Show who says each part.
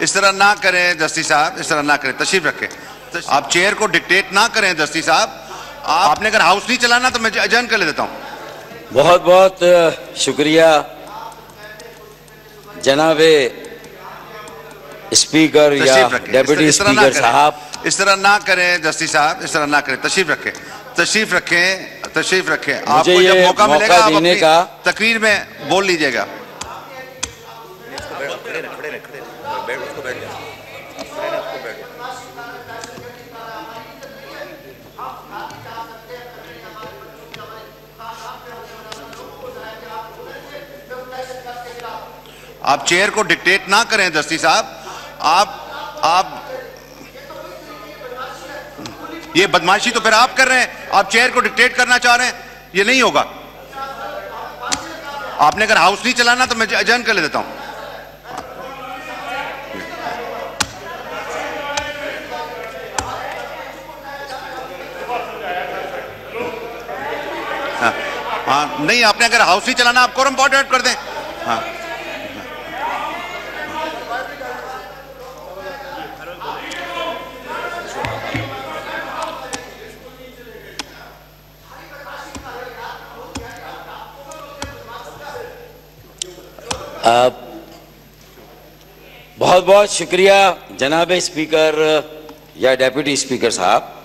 Speaker 1: इस तरह ना करें दस्ती साहब, इस तरह ना करें, तशरीफ रखें। आप चेयर को डिक्टेट ना करें दस्ती साहब। आपने अगर हाउस नहीं चलाना तो मैं अजर्न कर ले देता हूं।
Speaker 2: बहुत बहुत शुक्रिया जनाबे स्पीकर या डेप्यूटी स्पीकर साहब।
Speaker 1: इस तरह ना करें दस्ती साहब, इस तरह ना करें, तशरीफ रखें, तशरीफ रखें, तशरीफ रखें। आपको जब मौका मिलेगा आप अपनी तकरीर में बोल लीजिएगा। आप चेयर को डिक्टेट ना करें दस्ती साहब। आप ये बदमाशी तो फिर आप कर रहे हैं। आप चेयर को डिक्टेट करना चाह रहे हैं, ये नहीं होगा। आपने अगर हाउस नहीं चलाना तो मैं अजर्न कर ले देता हूं। हाँ, नहीं, आपने अगर हाउस नहीं चलाना आप कोरम पॉइंट आउट कर दें। हाँ,
Speaker 2: बहुत बहुत शुक्रिया जनाब स्पीकर या डेप्यूटी स्पीकर साहब।